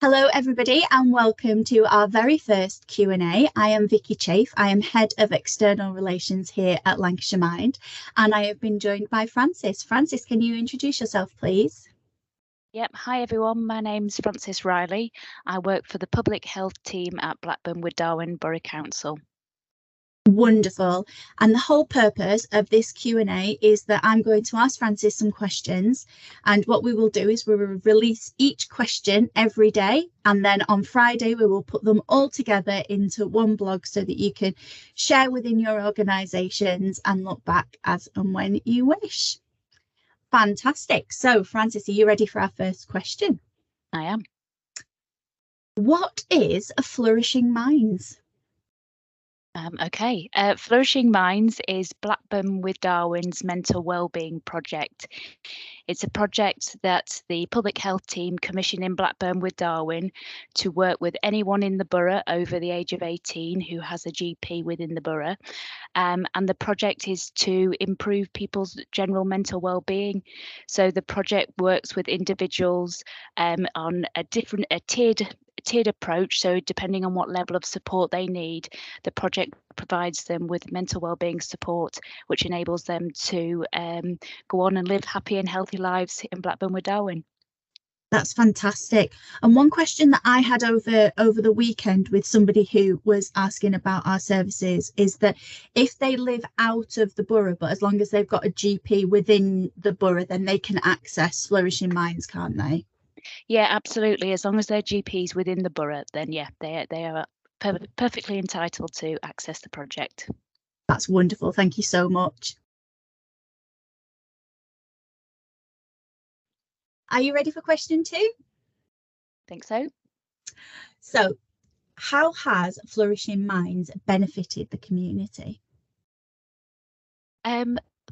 Hello everybody and welcome to our very first Q&A. I am Vikkey Chaffe. I am Head of External Relations here at Lancashire Mind and I have been joined by Frances. Frances, can you introduce yourself please? Yep. Hi everyone, my name's Fran Riley. I work for the public health team at Blackburn with Darwen Borough Council. Wonderful. And the whole purpose of this Q&A is that I'm going to ask Frances some questions, and what we will do is we will release each question every day, and then on Friday we will put them all together into one blog so that you can share within your organisations and look back as and when you wish. Fantastic. So Frances, are you ready for our first question? I am. What is a Flourishing Minds? Okay, Flourishing Minds is Blackburn with Darwen's mental wellbeing project. It's a project that the public health team commissioned in Blackburn with Darwen to work with anyone in the borough over the age of 18 who has a GP within the borough. And the project is to improve people's general mental well-being. So the project works with individuals on a tiered approach. So depending on what level of support they need, the project provides them with mental wellbeing support, which enables them to go on and live happy and healthy lives in Blackburn with Darwen. That's fantastic. And one question that I had over the weekend with somebody who was asking about our services is that if they live out of the borough, but as long as they've got a GP within the borough, then they can access Flourishing Minds, can't they? Yeah, absolutely. As long as they're GPs within the borough, then yeah, they are perfectly entitled to access the project. That's wonderful. Thank you so much. Are you ready for question 2? Think so. So, how has Flourishing Minds benefited the community?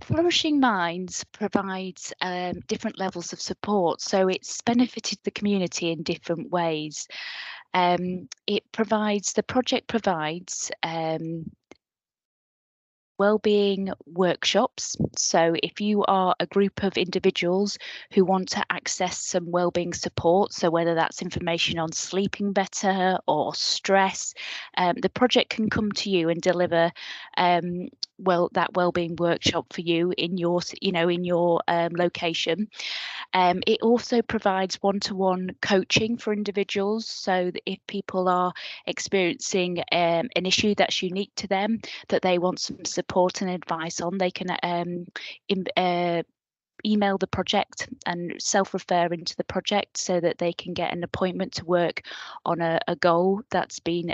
Flourishing Minds provides different levels of support, so it's benefited the community in different ways. The project provides wellbeing workshops. So if you are a group of individuals who want to access some wellbeing support, so whether that's information on sleeping better or stress, the project can come to you and deliver that wellbeing workshop for you in your location. It also provides one-to-one coaching for individuals, so that if people are experiencing an issue that's unique to them, that they want some support and advice on, they can email the project and self-refer into the project so that they can get an appointment to work on a goal that's been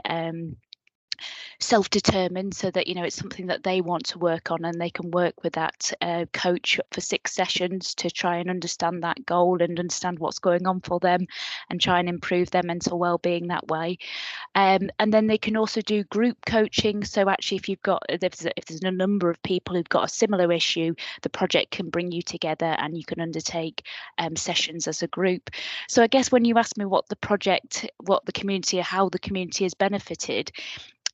self-determined, so that it's something that they want to work on, and they can work with that coach for 6 sessions to try and understand that goal and understand what's going on for them and try and improve their mental well-being that way. And then they can also do group coaching. So actually, if there's a number of people who've got a similar issue, the project can bring you together and you can undertake sessions as a group. So I guess when you ask me how the community has benefited,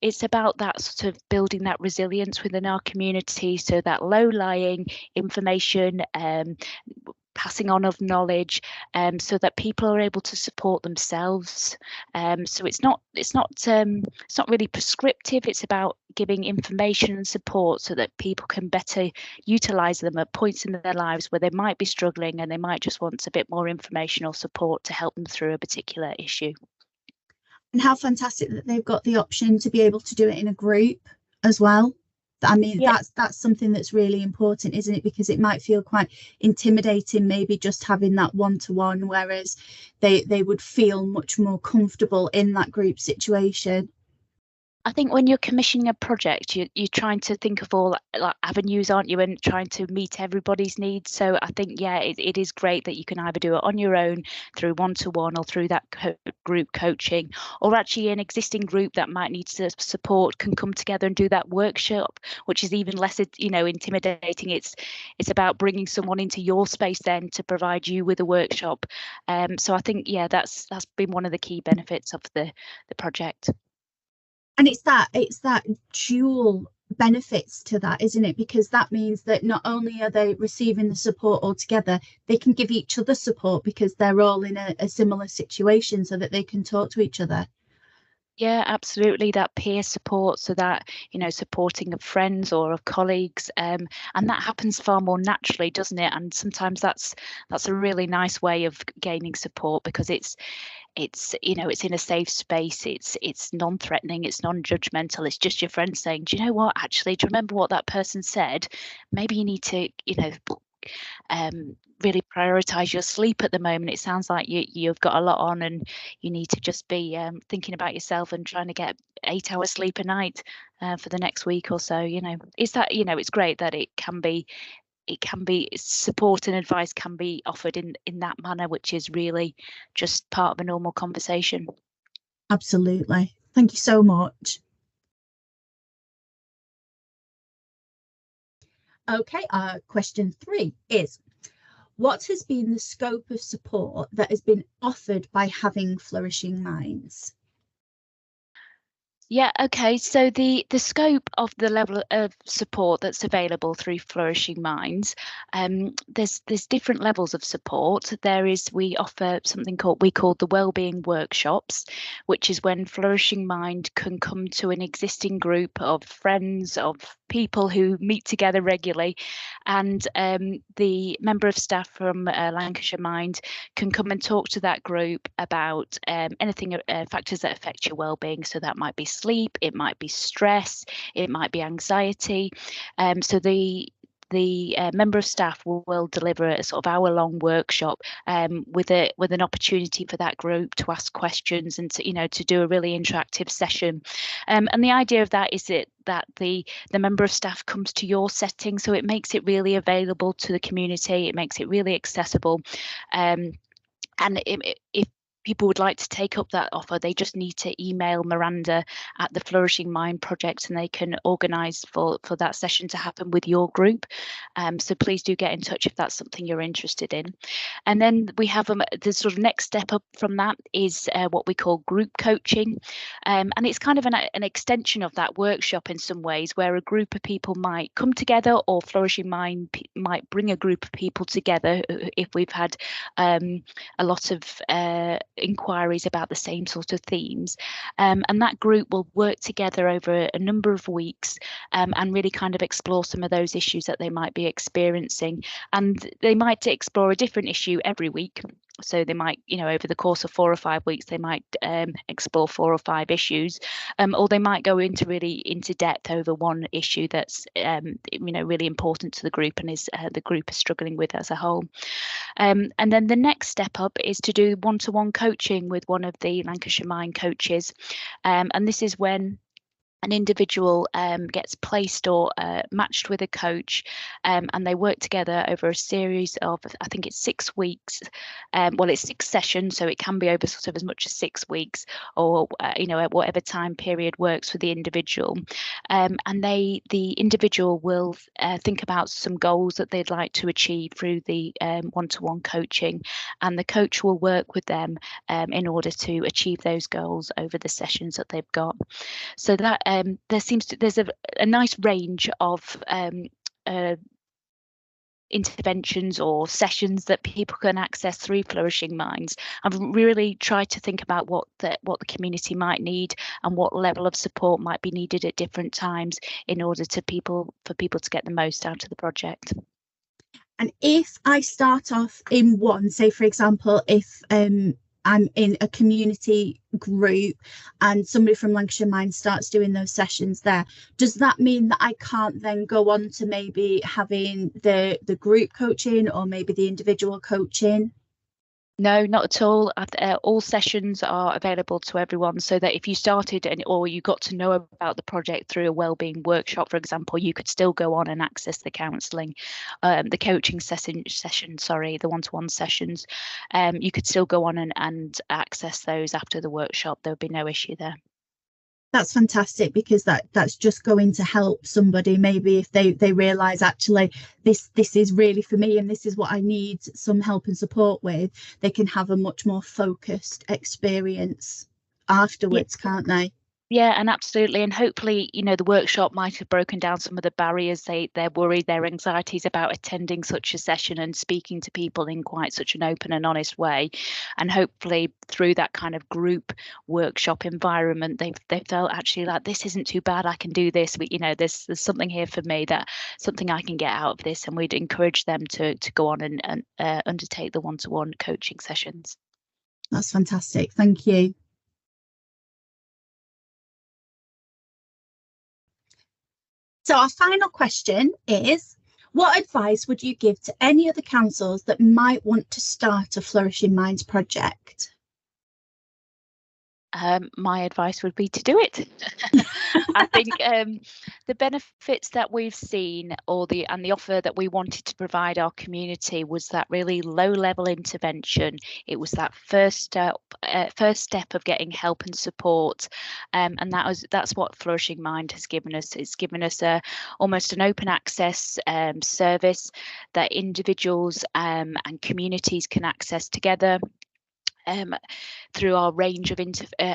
it's about that sort of building that resilience within our community, so that low-lying information, passing on of knowledge, so that people are able to support themselves. So it's not really prescriptive. It's about giving information and support so that people can better utilise them at points in their lives where they might be struggling and they might just want a bit more information or support to help them through a particular issue. And how fantastic that they've got the option to be able to do it in a group as well. I mean, yeah. That's something that's really important, isn't it? Because it might feel quite intimidating, maybe just having that one-to-one, whereas they would feel much more comfortable in that group situation. I think when you're commissioning a project, you're trying to think of all avenues, aren't you, and trying to meet everybody's needs. So I think, yeah, it is great that you can either do it on your own through one-to-one or through that group coaching, or actually an existing group that might need support can come together and do that workshop, which is even less, intimidating. It's about bringing someone into your space then to provide you with a workshop. So I think, yeah, that's been one of the key benefits of the project. And it's that dual benefits to that, isn't it? Because that means that not only are they receiving the support all together, they can give each other support because they're all in a similar situation, so that they can talk to each other. Yeah, absolutely. That peer support, so that, you know, supporting of friends or of colleagues, and that happens far more naturally, doesn't it? And sometimes that's a really nice way of gaining support, because it's you know, it's in a safe space, it's non-threatening, it's non-judgmental. It's just your friend saying, do you know what, actually, do you remember what that person said? Maybe you need to, you know, really prioritize your sleep at the moment. It sounds like you've got a lot on, and you need to just be thinking about yourself and trying to get 8 hours sleep a night for the next week or so. You know, is that, you know, it's great that it can be support and advice can be offered in that manner, which is really just part of a normal conversation. Absolutely. Thank you so much. Okay, question 3 is, what has been the scope of support that has been offered by having Flourishing Minds? Yeah, okay. So the scope of the level of support that's available through Flourishing Minds, there's different levels of support. We offer something we call the wellbeing workshops, which is when Flourishing Mind can come to an existing group of friends, of people who meet together regularly, and the member of staff from Lancashire Mind can come and talk to that group about anything, factors that affect your well-being. So that might be sleep, it might be stress, it might be anxiety. So the member of staff will deliver a sort of hour-long workshop with an opportunity for that group to ask questions and to, you know, to do a really interactive session. And the idea of that is that the member of staff comes to your setting, so it makes it really available to the community. It makes it really accessible. And if people would like to take up that offer, they just need to email Miranda at the Flourishing Mind Project, and they can organise for that session to happen with your group. So please do get in touch if that's something you're interested in. And then we have the sort of next step up from that is what we call group coaching, and it's kind of an extension of that workshop in some ways, where a group of people might come together, or Flourishing Mind might bring a group of people together if we've had a lot of inquiries about the same sort of themes, and that group will work together over a number of weeks and really kind of explore some of those issues that they might be experiencing. And they might explore a different issue every week. So they might, you know, over the course of 4 or 5 weeks, they might explore 4 or 5 issues, or they might go into depth over one issue that's you know, really important to the group and is the group is struggling with as a whole. And then the next step up is to do one-to-one coaching with one of the Lancashire Mind coaches, and this is when an individual gets placed or matched with a coach, and they work together over a series of, I think it's 6 weeks. Well, it's 6 sessions, so it can be over sort of as much as 6 weeks, or you know, at whatever time period works for the individual. And the individual will think about some goals that they'd like to achieve through the one-to-one coaching, and the coach will work with them in order to achieve those goals over the sessions that they've got. So that there's a nice range of interventions or sessions that people can access through Flourishing Minds. I've really tried to think about what the community might need and what level of support might be needed at different times in order for people to get the most out of the project. And if I start off in one, say for example, if I'm in a community group and somebody from Lancashire Mind starts doing those sessions there, does that mean that I can't then go on to maybe having the group coaching or maybe the individual coaching? No, not at all. All sessions are available to everyone, so that if you started or you got to know about the project through a wellbeing workshop, for example, you could still go on and access the counselling, the coaching session, the one-to-one sessions. You could still go on and access those after the workshop. There would be no issue there. That's fantastic, because that's just going to help somebody maybe if they realize actually this is really for me and this is what I need some help and support with. They can have a much more focused experience afterwards, can't they? Yeah, and absolutely. And hopefully, the workshop might have broken down some of the barriers, they're worried, their anxieties about attending such a session and speaking to people in quite such an open and honest way. And hopefully through that kind of group workshop environment, they felt actually like, this isn't too bad, I can do this. There's something here for me, that something I can get out of this. And we'd encourage them to go on and undertake the one-to-one coaching sessions. That's fantastic. Thank you. So our final question is, what advice would you give to any other councils that might want to start a Flourishing Minds project? My advice would be to do it. I think the benefits that we've seen, and the offer that we wanted to provide our community, was that really low-level intervention. It was that first step of getting help and support, and that's what Flourishing Mind has given us. It's given us almost an open access service that individuals and communities can access together. Through our range of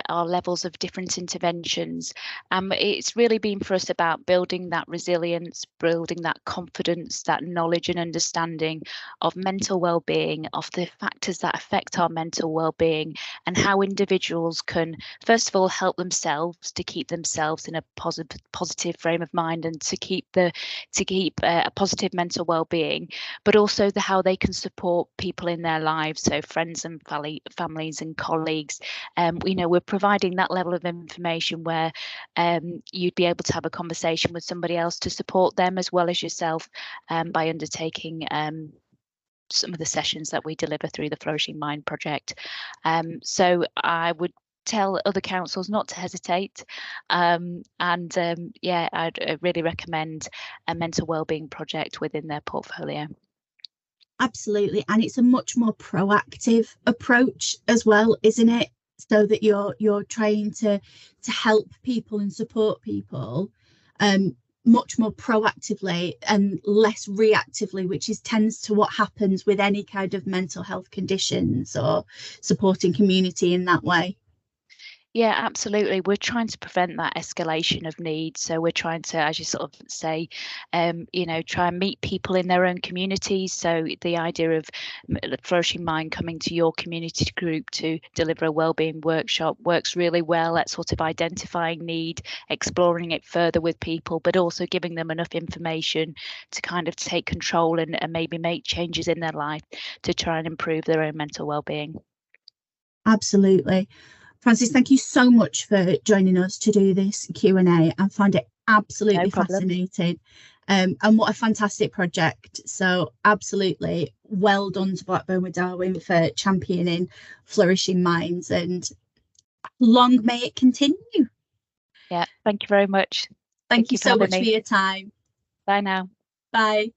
our levels of different interventions. It's really been for us about building that resilience, building that confidence, that knowledge and understanding of mental well-being, of the factors that affect our mental well-being, and how individuals can, first of all, help themselves to keep themselves in a positive frame of mind and to keep a positive mental well-being, but also how they can support people in their lives, so friends and families and colleagues. We're providing that level of information where you'd be able to have a conversation with somebody else to support them as well as yourself, by undertaking some of the sessions that we deliver through the Flourishing Mind project. So I would tell other councils not to hesitate, I'd really recommend a mental wellbeing project within their portfolio. Absolutely, and it's a much more proactive approach as well, isn't it? So that you're trying to help people and support people much more proactively and less reactively, which tends to what happens with any kind of mental health conditions or supporting community in that way. Yeah, absolutely. We're trying to prevent that escalation of need. So we're trying to, as you sort of say, try and meet people in their own communities. So the idea of the Flourishing Mind coming to your community group to deliver a wellbeing workshop works really well at sort of identifying need, exploring it further with people, but also giving them enough information to kind of take control and maybe make changes in their life to try and improve their own mental wellbeing. Absolutely. Frances, thank you so much for joining us to do this Q&A. I found it absolutely fascinating. And what a fantastic project. So absolutely well done to Blackburn with Darwen for championing Flourishing Minds, and long may it continue. Yeah, thank you very much. Thank you so much for your time. Bye now. Bye.